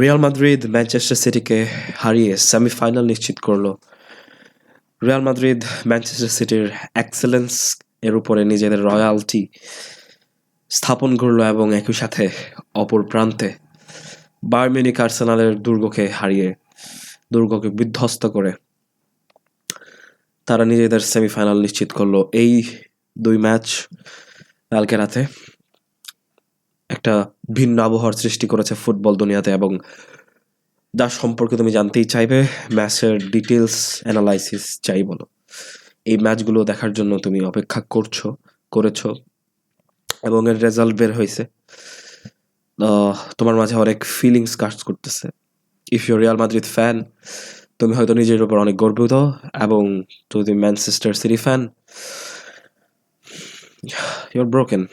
Real Madrid Manchester সিটিকে হারিয়ে semifinal নিশ্চিত করলো। রিয়াল মাদ্রিদ ম্যানচেস্টার সিটির এক্সেলেন্স এর উপরে নিজেদের রয়্যালটি স্থাপন করলো এবং একই সাথে অপর প্রান্তে বায়ার্ন মিউনিখ আর্সেনালের দুর্গকে বিধ্বস্ত করে তারা নিজেদের সেমিফাইনাল নিশ্চিত করলো। এই দুই ম্যাচ কালকে রাতে একটা ভিন্ন আবহাওয়ার সৃষ্টি করেছে ফুটবল দুনিয়াতে, এবং যার সম্পর্কে তুমি জানতেই চাইবে, ম্যাচের ডিটেলস অ্যানালাইসিস চাই বলো। এই ম্যাচগুলো দেখার জন্য তুমি অপেক্ষা করেছো এবং এর রেজাল্ট বের হয়েছে। তোমার মাঝে অনেক ফিলিংস কাজ করতেছে। If you Real Madrid fan, তুমি হয়তো নিজের উপর অনেক গর্বিত, এবং যদি Manchester City fan, your broken.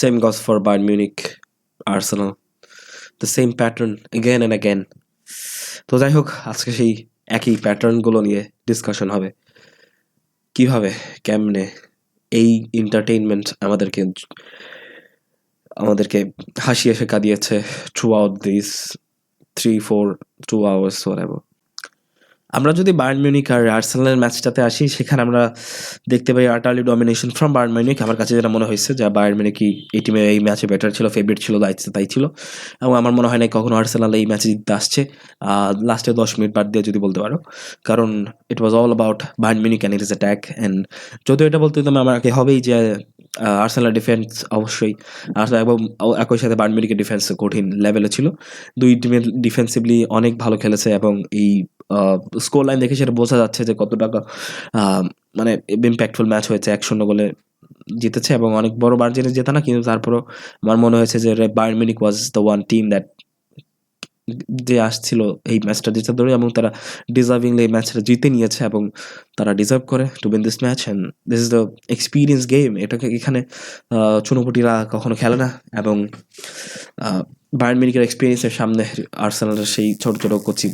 Same goes for Bayern Munich, Arsenal, the same pattern again and again. তো যাই হোক, আজকে সেই একই প্যাটার্নগুলো নিয়ে ডিসকাশন হবে। কিভাবে কেমনে এই এন্টারটেইনমেন্ট আমাদেরকে হাসিয়ে শেখা দিয়েছে through out this 2 hours whatever. আমরা যদি বায়ার্ন মিউনিখ আর আর্সেনালের ম্যাচটাতে আসি, সেখানে আমরা দেখতে পাই আর্টারলি ডমিনেশন ফ্রম বায়ার্ন মিউনিখ। আমার কাছে যেটা মনে হয়েছে যে বায়ার্ন মিউনিখই এই টিমে এই ম্যাচে বেটার ছিল, ফেভারিট ছিল, তাই ছিল। এবং আমার মনে হয় না কখনো আর্সেনাল এই ম্যাচে জিততে আসছে, লাস্টে 10 মিনিট বাদ দিয়ে যদি বলতে পারো, কারণ it was all about Bayern Munich and it is attack. And যদিও এটা বলতে হতো আমাকে হবেই যে আর্সেনাল ডিফেন্স অবশ্যই, এবং একই সাথে বায়ার্ন মিউনিখের ডিফেন্স কঠিন লেভেলে ছিল। দুই টিমের ডিফেন্সিভলি অনেক ভালো খেলেছে, এবং এই স্কোর লাইন দেখে সেটা বোঝা যাচ্ছে যে কত টাকা মানে ইম্প্যাক্টফুল ম্যাচ হয়েছে। 1-0 গোলে জিতেছে, এবং অনেক বড় মার্জিনে জেতা না, কিন্তু তারপরও আমার মনে হয়েছে যে Bayern Munich was the one team that যে আসছিল এই ম্যাচটা জিতে ধরে, এবং তারা ডিজার্ভিংলি এই ম্যাচটা জিতে নিয়েছে, এবং তারা ডিজার্ভ করে to win this match. And this is the experience game. এটাকে এখানে চুনোপুটিরা কখনো খেলে না, এবং বায়ার্ন মিউনিখের এক্সপিরিয়েন্সের সামনে আর্সেনালের সেই ছোট ছোট কোচিং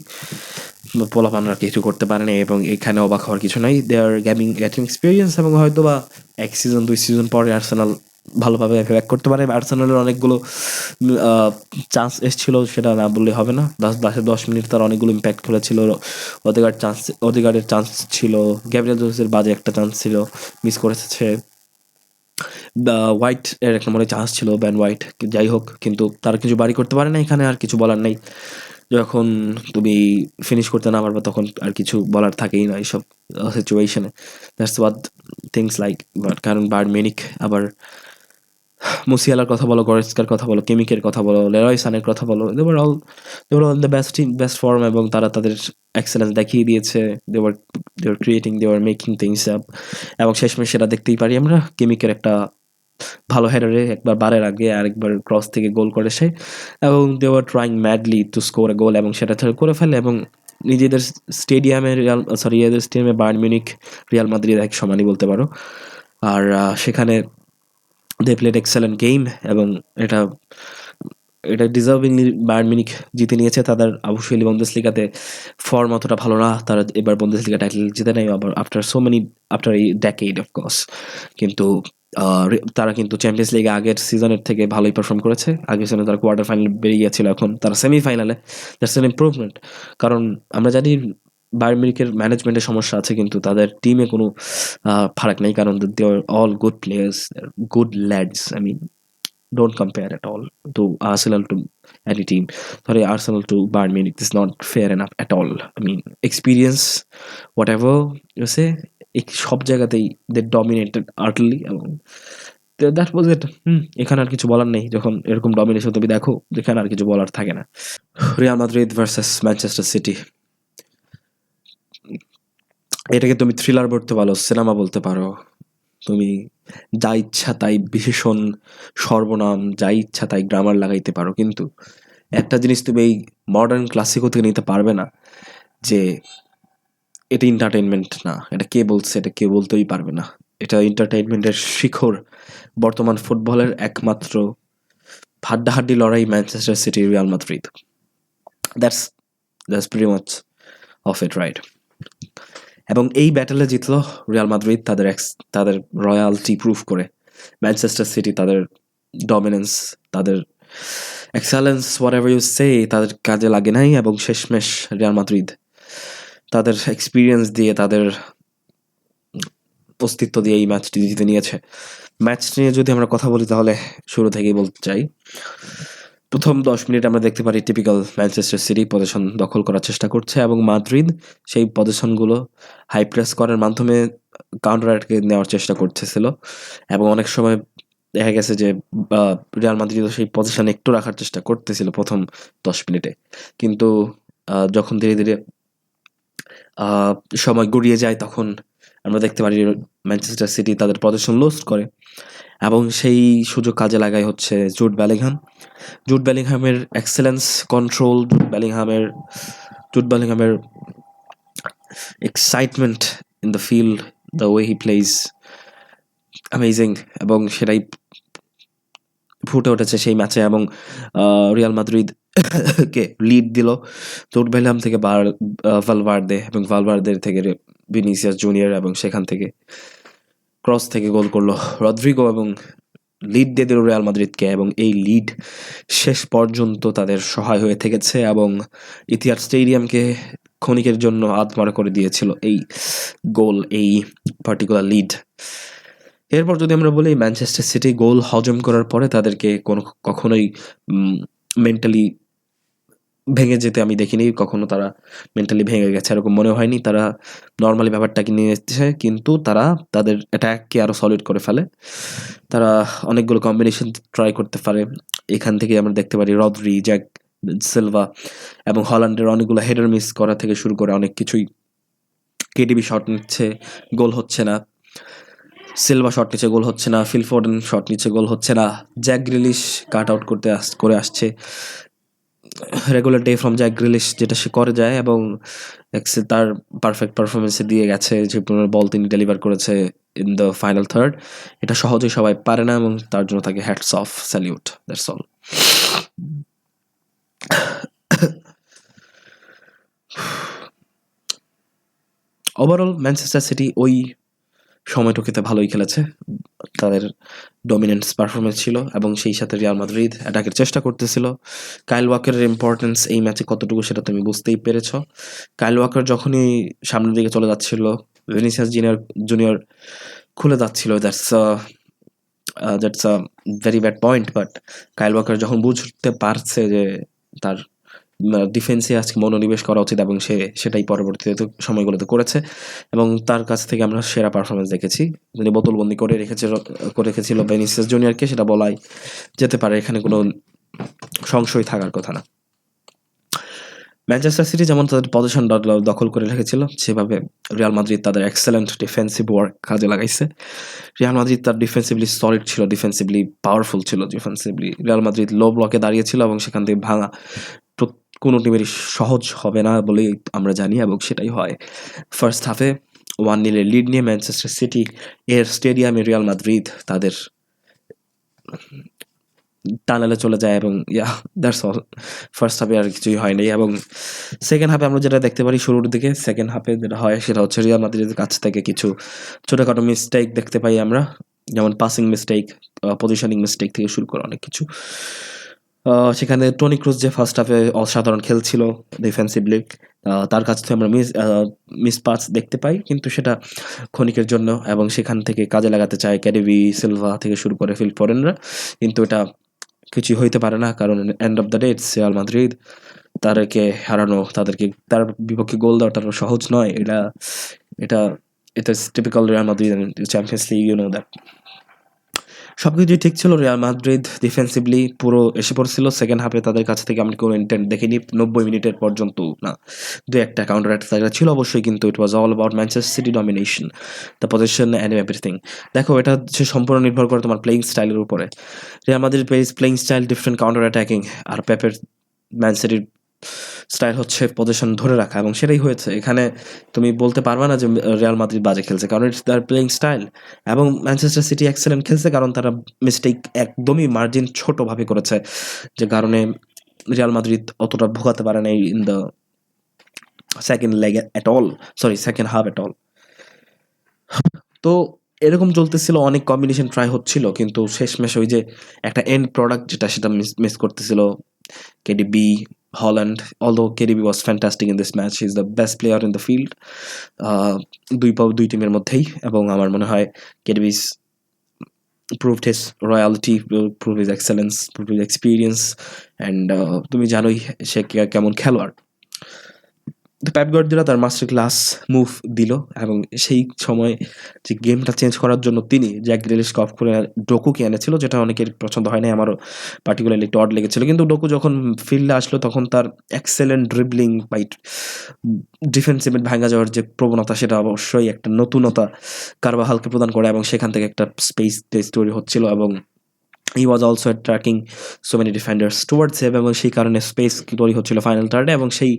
পোলাপানরা কিছু করতে পারেনি, এবং এখানে অবাক হওয়ার কিছু নাই। দে আর গেটিং এক্সপিরিয়েন্স, এবং হয়তো বা 1 সিজন 2 সিজন পরে আর্সেনাল ভালোভাবে ব্যাক করতে পারে। আর্সেনালের অনেকগুলো চান্স এসেছিল, সেটা না বললে হবে না। 10 মিনিট তার অনেকগুলো ইম্প্যাক্ট খেলেছিল। অধিকারের চান্স ছিল, গ্যাব্রিয়েল জেসুসের বাজে একটা চান্স ছিল, মিস করেছে। হোয়াইট এর একটা মনে চান্স ছিল, ব্যান হোয়াইট, যাই হোক, কিন্তু তারা কিছু বাড়ি করতে পারে না। এখানে আর কিছু বলার নেই, যখন তুমি ফিনিশ করতে না পারবে তখন আর কিছু বলার থাকেই না এইসব সিচুয়েশনে। That's what things like. But কারণ বায়ার্ন মিউনিখ আবার মুসিয়ালার কথা বলো, গরেস্কার কথা বলো, কিমিকের কথা বলো, লেরয় সানের কথা বলো, they were all the best form, এবং তারা তাদের এক্সেলেন্স দেখিয়ে দিয়েছে। They were creating, they were making things up, এবং শেষমেশ সেটা দেখতেই পারি আমরা। কিমিকের একটা ভালো হেডারে একবার বারের আগে আরেকবার ক্রস থেকে গোল করে সে, এবং they were trying madly to score a goal, এবং সেটা করে ফেলে। এবং নিজেদের স্টেডিয়ামে বায়ার্ন মিউনিখ রিয়াল মাদ্রিদ এক সমানই বলতে পারো। আর সেখানে দে প্লেড এক্সেলেন্ট গেম, এবং এটা ডিজার্ভিংলি বায়ার্ন মিউনিখ জিতে নিয়েছে। তাদের অবশ্যই বুন্দেসলিগাতে ফর্ম অতটা ভালো না, তারা এবার বুন্দেসলিগা টাইটেল জিতে নেয় আবার আফটার এই ডেকেড অফ কোর্স। কিন্তু তারা কিন্তু চ্যাম্পিয়ন্স লিগে আগের সিজনের থেকে ভালোই পারফর্ম করেছে। আগের সিজনে তারা কোয়ার্টার ফাইনাল বেরিয়ে গিয়েছিল, এখন তারা সেমিফাইনালে। দ্যাটস অ্যান ইমপ্রুভমেন্ট, কারণ আমরা জানি বায়ার্ন মিউনিখের ম্যানেজমেন্টের সমস্যা আছে, কিন্তু তাদের টিমে কোনো ফারাক নেই, কারণ they are all good players, good lads. I mean, don't compare at all to Arsenal to any team. Sorry, Arsenal to Bayern Munich. This is not fair enough at all. I mean, experience, whatever you say, সব জায়গাতেই they dominated utterly, এবং that was ইট। এখানে আর কিছু বলার নেই। যখন এরকম domination তুমি দেখো, যেখানে আর কিছু বলার থাকে না। Real Madrid versus Manchester city, এটাকে তুমি থ্রিলার বলতে পারো, সিনেমা বলতে পারো, তুমি যা ইচ্ছা তাই বিশেষণ, সর্বনাম, যা ইচ্ছা তাই গ্রামার লাগাইতে পারো, কিন্তু একটা জিনিস তুমি এই মডার্ন ক্লাসিকো থেকে নিতে পারবে না, যে এটা এন্টারটেইনমেন্ট না। এটা কে বলছে? এটা কেউ বলতেই পারবে না। এটা এন্টারটেইনমেন্টের শিখর। বর্তমান ফুটবলের একমাত্র হাড্ডাহাড্ডি লড়াই Manchester city Real Madrid. That's pretty much of it, right? এবং এই ব্যাটেলে জিতলো রিয়াল মাদ্রিদ, তাদের রয়্যালটি প্রুভ করে। ম্যানচেস্টার সিটি তাদের ডমিনেন্স, তাদের এক্সেলেন্স হোয়াট এভার ইউ সে তাদের কাজে লাগে নাই, এবং শেষমেশ রিয়াল মাদ্রিদ তাদের এক্সপিরিয়েন্স দিয়ে, তাদের অস্তিত্ব দিয়ে এই ম্যাচটি জিতে নিয়েছে। ম্যাচ নিয়ে যদি আমরা কথা বলি তাহলে শুরু থেকেই বলতে চাই, প্রথম 10 মিনিট আমরা দেখতে পারি টিপিক্যাল ম্যানচেস্টার সিটি পজিশন দখল করার চেষ্টা করছে, এবং মাদ্রিদ সেই পজিশনগুলো হাই প্রেস করার মাধ্যমে কাউন্টার অ্যাটাকে নেওয়ার চেষ্টা করতেছিল, এবং অনেক সময় দেখা গেছে যে রিয়াল মাদ্রিদ সেই পজিশনে একটু রাখার চেষ্টা করতেছিল প্রথম 10 মিনিটে, কিন্তু যখন ধীরে ধীরে সময় গড়িয়ে যায় তখন আমরা দেখতে পারি ম্যানচেস্টার সিটি তাদের পজিশন লস্ট করে, এবং সেই সুযোগ কাজে লাগায় হচ্ছে জুড বেলিংহামের এক্সেলেন্স কন্ট্রোল, জুড বেলিংহামের excitement in the field, the way he plays amazing, এবং সেটাই ফুটে উঠেছে সেই ম্যাচে, এবং রিয়াল মাদ্রিদ কে লিড দিল জুড বেলিংহাম থেকে ভালভার্দে, এবং ভালভার্দের থেকে ভিনিসিয়াস জুনিয়র, এবং সেখান থেকে ক্রস থেকে গোল করলো রদ্রিগো, এবং লিড দিয়ে দিল রিয়াল মাদ্রিদকে, এবং এই লিড শেষ পর্যন্ত তাদের সহায় হয়ে থেকেছে, এবং ইতিহাদ স্টেডিয়ামকে ক্ষণিকের জন্য আধমরা করে দিয়েছিল এই গোল, এই পার্টিকুলার লিড। এরপর যদি আমরা বলি, ম্যানচেস্টার সিটি গোল হজম করার পরে তাদেরকে কখনোই মেন্টালি ভেঙে যেতে আমি দেখিনি, কখনো তারা মেন্টালি ভেঙে গেছে এরকম মনে হয়নি। তারা নর্মালি ব্যাপারটাকে নিয়ে এসেছে, কিন্তু তারা তাদের অ্যাটাককে আরও সলিড করে ফেলে, তারা অনেকগুলো কম্বিনেশন ট্রাই করতে পারে। এখান থেকে আমরা দেখতে পারি রদ্রি, জ্যাক সিলভা এবং হল্যান্ডের অনেকগুলো হেডার মিস করা থেকে শুরু করে অনেক কিছুই। কেডিবি শট নিচ্ছে, গোল হচ্ছে না, সিলভা শট নিচ্ছে, গোল হচ্ছে না, ফিল ফোর্ডেন শট নিচ্ছে, গোল হচ্ছে না, জ্যাক গ্রিলিশ কাট আউট করে আসছে, regular day from Jack Grealish যেটা সে করে যায়, এবং তার পারফেক্ট পারফরমেন্সে দিয়ে গেছে, যে বল তিনি ডেলিভার করেছে ইন দ্য ফাইনাল থার্ড, এটা সহজেই সবাই পারে না, এবং তার জন্য তাকে hats off, salute, that's all. Overall Manchester city ওই সময়টুকুতে ভালোই খেলেছে, তাদের ডমিনেন্স পারফরমেন্স ছিল, এবং সেই সাথে রিয়াল মাদ্রিদ অ্যাটাকের চেষ্টা করতেছিল। কাইল ওয়াকারের ইম্পর্টেন্স এই ম্যাচে কতটুকু সেটা তুমি বুঝতেই পেরেছ। কাইল ওয়াকার যখনই সামনের দিকে চলে যাচ্ছিল, ভিনিসিয়াস জুনিয়র খুলে যাচ্ছিল, that's a very bad point, but Kyle Walker যখন বুঝতে পারছে যে তার ডিফেন্সে আজকে মনোনিবেশ করা উচিত, এবং সে সেটাই পরবর্তীতে সময়গুলোতে করেছে, এবং তার কাছ থেকে আমরা সেরা পারফরমেন্স দেখেছি। তিনি বোতলবন্দি করে রেখেছিল ভিনিসিয়াস জুনিয়রকে, সেটা বলাই যেতে পারে, এখানে কোনো সংশয় থাকার কথা না। ম্যানচেস্টার সিটি যেমন তাদের পজিশন দখল করে রেখেছিল, সেভাবে রিয়াল মাদ্রিদ তাদের এক্সেলেন্ট ডিফেন্সিভ ওয়ার্ক কাজে লাগাইছে। রিয়াল মাদ্রিদ তার ডিফেন্সিভলি সলিড ছিল, ডিফেন্সিভলি পাওয়ারফুল ছিল, ডিফেন্সিভলি রিয়াল মাদ্রিদ লো ব্লকে দাঁড়িয়েছিল, এবং সেখান থেকে ভাঙা কোনো টিমেরই সহজ হবে না বলেই আমরা জানি, এবং সেটাই হয়। ফার্স্ট হাফে 1-0 লিড নিয়ে ম্যানচেস্টার সিটি এর স্টেডিয়ামে রিয়াল মাদ্রিদ তাদের টানেলে চলে যায়, এবং দ্যাটস অল। ফার্স্ট হাফে আর কিছুই হয়নি, এবং সেকেন্ড হাফে আমরা যেটা দেখতে পারি শুরুর দিকে, সেকেন্ড হাফে যেটা হয় সেটা হচ্ছে রিয়াল মাদ্রিদের কাছ থেকে কিছু ছোটোখাটো মিস্টেক দেখতে পাই আমরা, যেমন পাসিং মিস্টেক, পজিশনিং মিস্টেক থেকে শুরু করে অনেক কিছু। সেখানে টনি ক্রুজ যে ফার্স্ট হাফে অসাধারণ খেলছিল ডিফেন্সিভলি, তার কাছ থেকে আমরা মিস পাস দেখতে পাই, কিন্তু সেটা ক্ষণিকের জন্য, এবং সেখান থেকে কাজে লাগাতে চায় ক্যাডিবি, সিলভা থেকে শুরু করে ফিল ফোরেনরা, কিন্তু এটা কিছুই হইতে পারে না, কারণ end of the day Real Madrid, তাদেরকে হারানো, তার বিপক্ষে গোল দেওয়া তার সহজ নয়। এটা typical Real Madrid Champions League, you know that. সবকিছুই ঠিক ছিল, রিয়াল মাদ্রিদ ডিফেন্সিভলি পুরো এসে পড়ছিল। সেকেন্ড হাফে তাদের কাছ থেকে আমি কোনো ইন্টেন্ট দেখিনি 90 মিনিটের পর্যন্ত, না, দু একটা কাউন্টার অ্যাটাক ছিল অবশ্যই, কিন্তু it was all about Manchester City domination, the position and everything. দেখো, এটা হচ্ছে সম্পূর্ণ নির্ভর করে তোমার প্লেইং স্টাইলের উপরে। Real Madrid playing style different, counter attacking, আর পেপের ম্যান সিটির স্টাইল হচ্ছে পজিশন ধরে রাখা, এবং সেটাই হয়েছে। এখানে তুমি বলতে পারবে না যে রিয়াল মাদ্রিদ বাজে খেলছে, কারণ ইটস তার প্লেইং স্টাইল, এবং ম্যানচেস্টার সিটি এক্সেলেন্ট খেলছে, কারণ তারা মিস্টেক একদমই মার্জিন ছোটোভাবে করেছে, যে কারণে রিয়াল মাদ্রিদ অতটা ভোগাতে পারে না in the second half at all. তো এরকম চলতেছিল, অনেক কম্বিনেশন ট্রাই হচ্ছিল, কিন্তু শেষমেশ ওই যে একটা এন্ড প্রোডাক্ট যেটা সেটা মিস করতেছিল KDB, Holland. Although KDB was fantastic in this match, he is the best player in the field দুই টিমের মধ্যেই, এবং আমার মনে হয় কেডিবিস proved his royalty, proved his excellence, proved his experience, and তুমি জানোই সে কেমন খেলোয়াড়। তো পেপ গার্দিওলা তার মাস্টার ক্লাস মুভ দিল, এবং সেই সময় যে গেমটা চেঞ্জ করার জন্য তিনি জ্যাক গ্রিলিশকে অফ করে ডোকুকে এনেছিল, যেটা অনেকের পছন্দ হয় নাই, আমারও পার্টিকুলারলি একটু অড লেগেছিল। কিন্তু ডোকু যখন ফিল্ডে আসলো তখন তার এক্সেলেন্ট ড্রিবলিং বাই ডিফেন্সিভ ভাঙা যাওয়ার যে প্রবণতা, সেটা অবশ্যই একটা নতুনতা কারবাহালকে প্রদান করে, এবং সেখান থেকে একটা স্পেস তৈরি হচ্ছিল, এবং he was also attracting so many defenders towards him, এবং সেই কারণে স্পেস তৈরি হচ্ছিল ফাইনাল থার্ডে, এবং সেই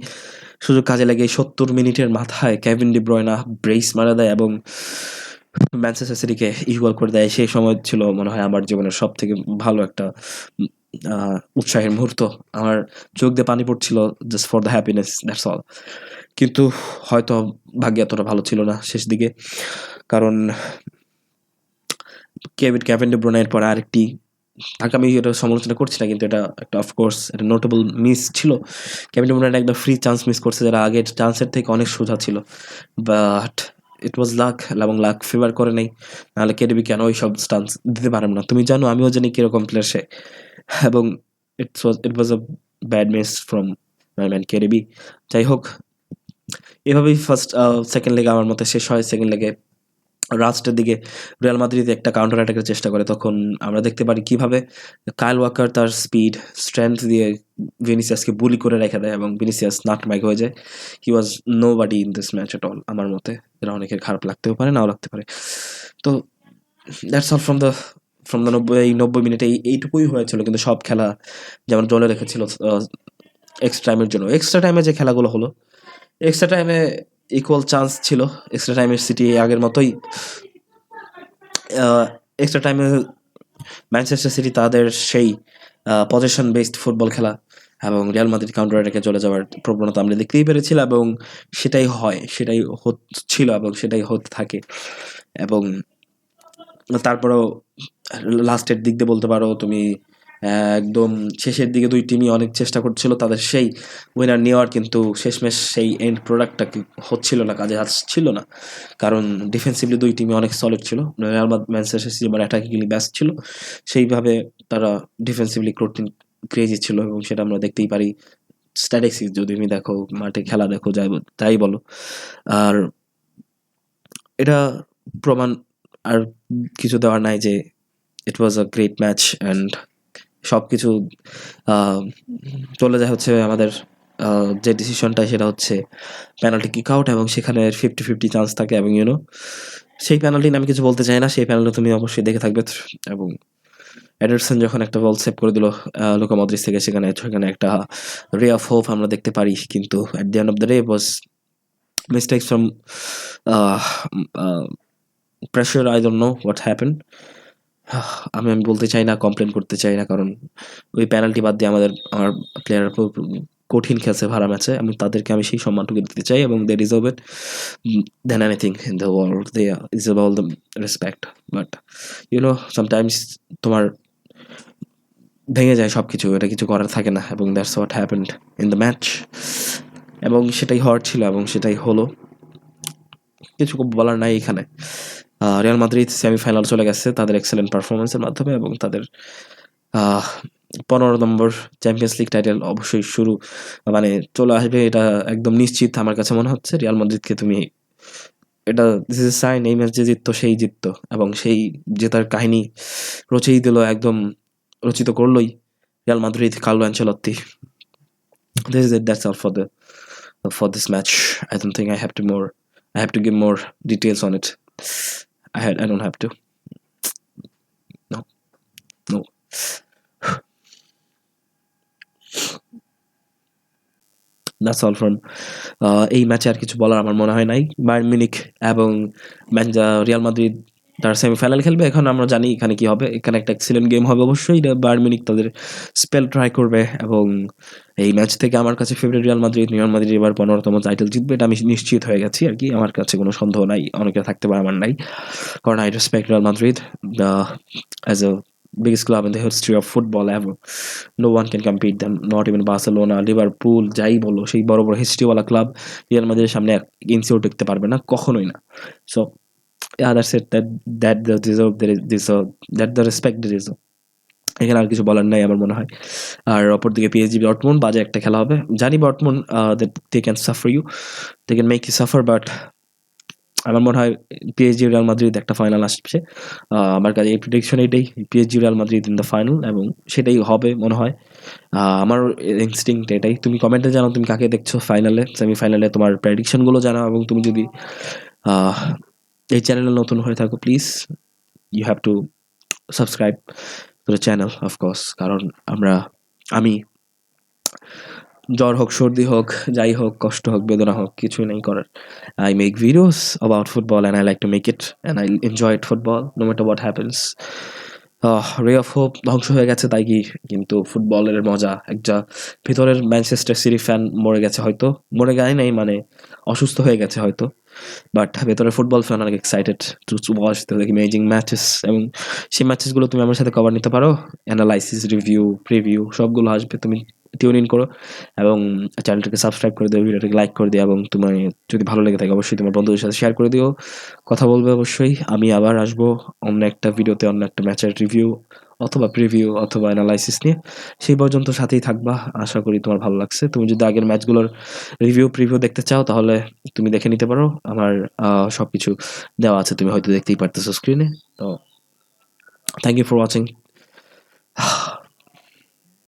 সুযোগ কাজে লাগে 70 মিনিটের মাথায় কেভিন ডি ব্রয়না ব্রেস মারা দেয় এবং ম্যানচেস্টার সিটিকে ইকুয়াল করে দেয়। সেই সময় ছিল মনে হয় আমার জীবনের সব থেকে ভালো একটা উৎসাহের মুহূর্ত। আমার চোখ দিয়ে পানি পড়ছিল just for the happiness, that's all. কিন্তু হয়তো ভাগ্য এতটা ভালো ছিল না শেষ দিকে, কারণ কেভিন ডি ব্রুইনার পর আরেকটি, তাকে আমি এটা সমালোচনা করছি না, কিন্তু এটা একটা অফকোর্স একটা নোটেবল মিস ছিল। কেভিন ডি ব্রুইনার একদম ফ্রি চান্স মিস করছে, যারা আগের চান্সের থেকে অনেক সোজা ছিল, বাট ইট ওয়াজ লাক, এবং লাক ফেভার করে নেই, নাহলে কেডিবি কেন ওই সব চান্স দিতে পারেন না। তুমি জানো, আমিও জানি কিরকম প্লেয়ার সে, এবং it was a bad miss from my man KDB. যাই হোক, এভাবেই সেকেন্ড লেগে আমার মতে শেষ হয়। সেকেন্ড লেগে লাস্টের দিকে রিয়াল মাদ্রিদ একটা কাউন্টার অ্যাটাকের চেষ্টা করে, তখন আমরা দেখতে পারি কিভাবে কাইল ওয়াকার তার স্পিড স্ট্রেংথ দিয়ে ভিনিসিয়াসকে বুলি করে রেখে দেয়, এবং ভিনিসিয়াস নাটম্যাগ হয়ে যায়। He was nobody in this match at all আমার মতে, যেটা অনেকের খারাপ লাগতেও পারে, নাও লাগতে পারে। তো দ্যাটস অল ফ্রম দ্য 90 মিনিটে এইটুকুই হয়েছিল, কিন্তু সব খেলা যেমন জলে রেখেছিল এক্সট্রা টাইমের জন্য। এক্সট্রা টাইমে যে খেলাগুলো হলো, এক্সট্রা টাইমে ইকুয়াল চান্স ছিল। এক্সট্রা টাইমের সিটি আগের মতোই, এক্সট্রা টাইমে ম্যানচেস্টার সিটি তাদের সেই পজিশন বেসড ফুটবল খেলা, এবং রিয়াল মাদ্রিদ কাউন্টার অ্যাটাকে চলে যাওয়ার প্রবণতা আমরা দেখতেই পেরেছিলাম, এবং সেটাই হয়, সেটাই হচ্ছিল, এবং সেটাই হতে থাকে। এবং তারপরেও লাস্টের দিক দিয়ে বলতে পারো তুমি, একদম শেষের দিকে দুই টিমই অনেক চেষ্টা করছিল তাদের সেই উইনার নেওয়ার, কিন্তু শেষমেশ সেই এন্ড প্রোডাক্টটা হচ্ছিল না, কাজে আসছিল না, কারণ ডিফেন্সিভলি দুই টিমই অনেক সলিড ছিল। রিয়াল ম্যানচেস্টার সিটি মানে অ্যাটাকিংলি ব্যস্ত ছিল, সেইভাবে তারা ডিফেন্সিভলি ক্রেজি ছিল, এবং সেটা আমরা দেখতেই পারি স্ট্যাটিস্টিক্স যদি তুমি দেখো, মাঠে খেলা দেখো, তাই বলো। আর এটা প্রমাণ আর কিছু দেওয়ার নাই যে ইট was a great match, and সব কিছু চলে যায় হচ্ছে আমাদের যে ডিসিশনটা, সেটা হচ্ছে পেনাল্টি কিক আউট, এবং সেখানে 50-50 চান্স থাকে, এবং সেই পেনাল্টি আমি কিছু বলতে চাই না, সেই পেনাল্টি তুমি অবশ্যই দেখে থাকবে। এবং এডারসন যখন একটা বল সেভ করে দিল লুকা মদ্রিচ থেকে, সেখানে একটা রে অফ হোপ আমরা দেখতে পারি, কিন্তু at the end of the day was mistakes from pressure. I don't know what happen. আমি বলতে চাই না, কমপ্লেন করতে চাই না, কারণ ওই পেনাল্টি বাদ দিয়ে আমার প্লেয়ার কঠিন খেলছে ভাড়া ম্যাচে, তাদেরকে আমি সেই সম্মানটুকু দিতে চাই, এবং they deserve it than anything in the world, they deserve all the respect. But sometimes তোমার ভেঙে যায় সব কিছু, এটা কিছু করার থাকে না, এবং that's what happened in the match, এবং সেটাই হওয়ার ছিল, এবং সেটাই হলো। কিছু বলার নাই এখানে। রিয়াল মাদ্রিদ সেমিফাইনাল চলে গেছে তাদের এক্সেলেন্ট পারফরমেন্সের মাধ্যমে, এবং তাদের 15 নম্বর চ্যাম্পিয়ন্স লিগ টাইটেল অবশ্যই মানে চলে আসবে, এটা একদম নিশ্চিত আমার কাছে মনে হচ্ছে। রিয়াল মাদ্রিদকে তুমি এটা দিস ইজ সাইন, এই ম্যাচ যে জিততো সেই জিততো, এবং সেই জেতার কাহিনী রচেই দিল, একদম রচিত করলোই Real Madrid, Carlo Ancelotti. This is it. That's all for this match. I don't think I have to give more details on it. I don't have to. No. That's all from এই ম্যাচে আর কিছু বলার আমার মনে হয় নাই। Bayern Munich এবং Real Madrid তারা সেমিফাইনাল খেলবে। এখন আমরা জানি এখানে কি হবে। এখানে একটা এক্সিলেন্ট গেম হবে অবশ্যই। বায়ার্ন মিউনিখ তাদের স্পেল ট্রাই করবে এবং এই ম্যাচ থেকে আমার কাছে ফেভারিট রিয়াল মাদ্রিদ এবার 15তম টাইটেল জিতবে। এটা আমি নিশ্চিত হয়ে গেছি আরকি। আমার কাছে কোনো সন্দেহ নাই। অনেকের থাকতে পারে, আমার নাই। কারণ I respect Real Madrid the as a biggest club in the history of football ever. No one can compete them, not even Barcelona, Liverpool, যাই বলো, সেই বড় বড় হিস্ট্রিওয়ালা ক্লাব রিয়াল মাদ্রিদের সামনে এক ইঞ্চিও টিকতে পারবে না, কখনোই না। So yeah, that's it. That the deserve that the respect they deserve. এখানে আর কিছু বলার নাই আমার মনে হয়। আর অপরদিকে PSG ডর্টমুন্ড বাজে একটা খেলা হবে। জানি Dortmund that they can suffer you, they can make you suffer, but আমার মনে হয় PSG রিয়াল মাদ্রিদ একটা ফাইনাল আসছে। আমার কাছে এই প্রেডিকশন এটাই, PSG Real Madrid in the final, এবং সেটাই হবে মনে হয়। আমার ইনস্টিংক্ট এটাই। তুমি কমেন্টে জানাও তুমি কাকে দেখছো ফাইনালে, সেমিফাইনালে, তোমার প্রেডিকশনগুলো জানাও। এবং তুমি যদি আহ, এই চ্যানেলে নতুন হয়ে থাকো, please you have to subscribe to the channel of course. কারণ আমি জ্বর হোক, সর্দি হোক, যাই হোক, কষ্ট হোক, বেদনা হোক, কিছুই নেই করার। I make videos about football and I like to make it and I enjoy football no matter what happens. রে অফ হোপ ধ্বংস হয়ে গেছে তাই কি, কিন্তু ফুটবলের মজা একটা ভেতরের ম্যানচেস্টার সিটি ফ্যান মরে গেছে হয়তো, মরে যায় নাই মানে অসুস্থ হয়ে গেছে হয়তো, বাট ভেতরে ফুটবল ফ্যান অনেক excited to watch the amazing matches. এবং সেই ম্যাচেসগুলো তুমি আমার সাথে কভার নিতে পারো। অ্যানালাইসিস, রিভিউ, প্রিভিউ সবগুলো আসবে, তুমি টিউন ইন করো এবং চ্যানেলটাকে সাবস্ক্রাইব করে দিও, ভিডিওটাকে লাইক করে দিও, এবং তোমার যদি ভালো লেগে থাকে অবশ্যই তোমার বন্ধুদের সাথে শেয়ার করে দিও। কথা বলবে অবশ্যই। আমি আবার আসবো অন্য একটা ভিডিওতে, অন্য একটা ম্যাচের রিভিউ অথবা প্রিভিউ অথবা অ্যানালাইসিস নিয়ে। সেই পর্যন্ত সাথেই থাকবা। আশা করি তোমার ভালো লাগছে। তুমি যদি আগের ম্যাচগুলোর রিভিউ প্রিভিউ দেখতে চাও তাহলে তুমি দেখে নিতে পারো। আমার সবকিছু দেওয়া আছে, তুমি হয়তো দেখতেই পারতেছো স্ক্রিনে। তো থ্যাংক ইউ ফর ওয়াচিং।